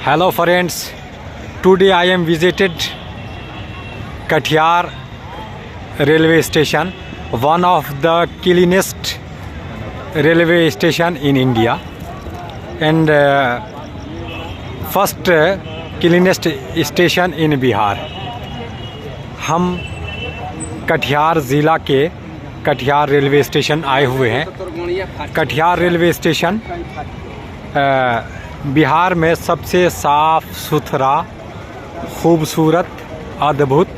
Hello friends, today I am visited Katihar railway station, one of the cleanest railway station in India and first cleanest station in Bihar। हम कटिहार ज़िला के Katihar railway station आए हुए हैं। Katihar railway station Bihar में सबसे साफ़ सुथरा, खूबसूरत, अद्भुत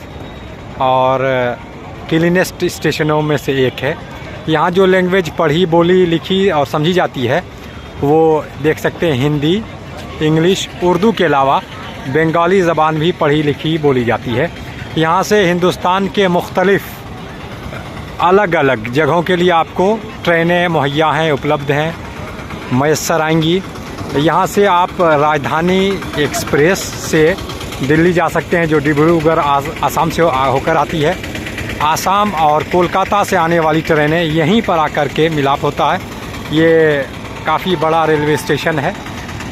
और क्लीनेस्ट स्टेशनों में से एक है। यहाँ जो लैंग्वेज पढ़ी, बोली, लिखी और समझी जाती है वो देख सकते हैं, हिंदी, इंग्लिश, उर्दू के अलावा बंगाली ज़बान भी पढ़ी लिखी बोली जाती है। यहाँ से हिंदुस्तान के मुख्तलिफ़ अलग अलग जगहों के लिए आपको ट्रेनें मुहैया हैं, उपलब्ध हैं, मैसर आएंगी। यहाँ से आप राजधानी एक्सप्रेस से दिल्ली जा सकते हैं, जो डिब्रूगढ़ आसाम से होकर आती है। आसाम और कोलकाता से आने वाली ट्रेनें यहीं पर आकर के मिलाप होता है। ये काफ़ी बड़ा रेलवे स्टेशन है।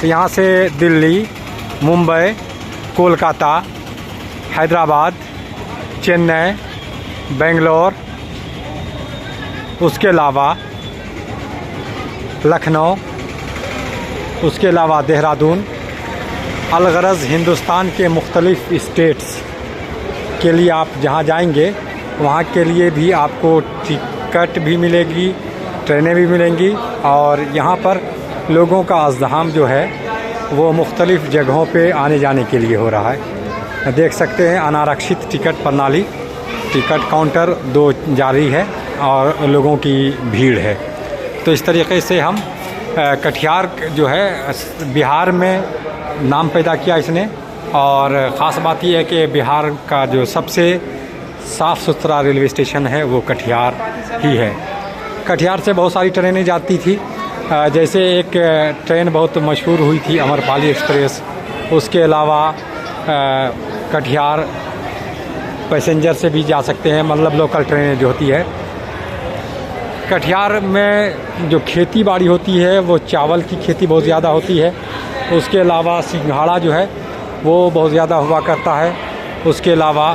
यहाँ से दिल्ली, मुंबई, कोलकाता, हैदराबाद, चेन्नई, बेंगलोर, उसके अलावा लखनऊ, उसके अलावा देहरादून, अलगरज हिंदुस्तान के मुख्तलिफ़ स्टेट्स के लिए आप जहाँ जाएंगे वहाँ के लिए भी आपको टिकट भी मिलेगी, ट्रेनें भी मिलेंगी। और यहाँ पर लोगों का अज़्दहाम जो है वो मुख्तलिफ़ जगहों पे आने जाने के लिए हो रहा है। देख सकते हैं अनारक्षित टिकट प्रणाली, टिकट काउंटर 2 जारी है और लोगों की भीड़ है। तो इस तरीके से हम कटिहार जो है बिहार में नाम पैदा किया इसने। और ख़ास बात यह है कि बिहार का जो सबसे साफ़ सुथरा रेलवे स्टेशन है वो कटिहार ही है। कटिहार से बहुत सारी ट्रेनें जाती थी, जैसे एक ट्रेन बहुत मशहूर हुई थी अमरपाली एक्सप्रेस। उसके अलावा कटिहार पैसेंजर से भी जा सकते हैं, मतलब लोकल ट्रेनें जो होती है। कटिहार में जो खेती बाड़ी होती है वो चावल की खेती बहुत ज़्यादा होती है। उसके अलावा सिंघाड़ा जो है वो बहुत ज़्यादा हुआ करता है। उसके अलावा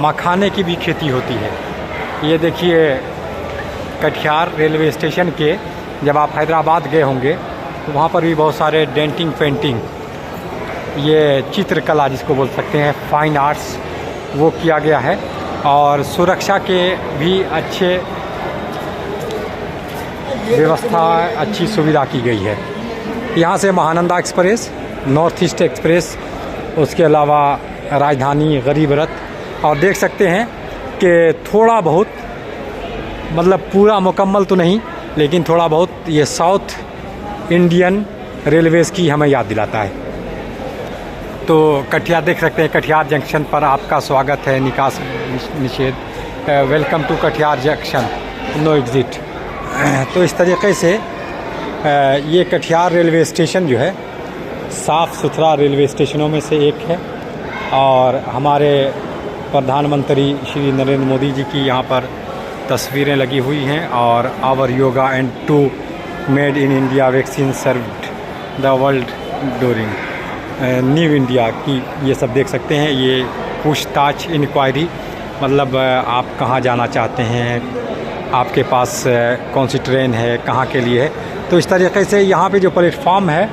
मखाने की भी खेती होती है। ये देखिए कटिहार रेलवे स्टेशन के, जब आप हैदराबाद गए होंगे तो वहाँ पर भी बहुत सारे डेंटिंग, पेंटिंग, ये चित्रकला जिसको बोल सकते हैं, फाइन आर्ट्स, वो किया गया है। और सुरक्षा के भी अच्छे व्यवस्था, अच्छी सुविधा की गई है। यहाँ से Mahananda express, north east express, उसके अलावा राजधानी, गरीब रथ। और देख सकते हैं कि थोड़ा बहुत, मतलब पूरा मुकम्मल तो नहीं, लेकिन थोड़ा बहुत ये साउथ इंडियन रेलवेज़ की हमें याद दिलाता है। तो कटिहार देख सकते हैं, कटिहार जंक्शन पर आपका स्वागत है, निकास निषेध, welcome to Katihar junction, no exit. तो इस तरीके से ये कटिहार रेलवे स्टेशन जो है साफ़ सुथरा रेलवे स्टेशनों में से एक है। और हमारे प्रधानमंत्री श्री नरेंद्र मोदी जी की यहाँ पर तस्वीरें लगी हुई हैं। और our yoga and 2 made in India vaccine served the world during new India की, ये सब देख सकते हैं। ये पूछताछ, इंक्वायरी, मतलब आप कहाँ जाना चाहते हैं, आपके पास कौन सी ट्रेन है, कहाँ के लिए है। तो इस तरीके से यहाँ पे जो प्लेटफॉर्म है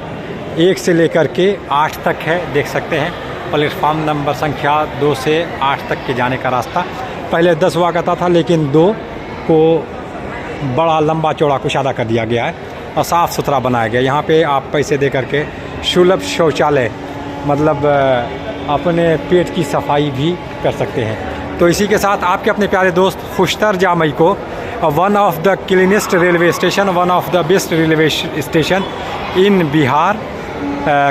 1 से लेकर के 8 तक है, देख सकते हैं। प्लेटफॉर्म नंबर संख्या 2 से 8 तक के जाने का रास्ता पहले 10 हुआ करता था, लेकिन 2 को बड़ा लंबा चौड़ा कुशादा कर दिया गया है और साफ़ सुथरा बनाया गया। यहाँ पे आप पैसे दे करके सुलभ शौचालय, मतलब अपने पेट की सफाई भी कर सकते हैं। तो इसी के साथ आपके अपने प्यारे दोस्त खुशतर जामई को one of the cleanest railway station, one of the best railway station इन बिहार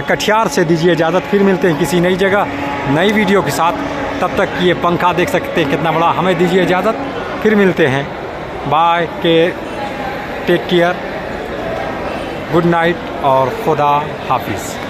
कटिहार से दीजिए इजाज़त। फिर मिलते हैं किसी नई जगह, नई वीडियो के साथ। तब तक ये पंखा देख सकते हैं कितना बड़ा, हमें दीजिए इजाज़त। फिर मिलते हैं, bye, take care, good night और खुदा हाफिज़।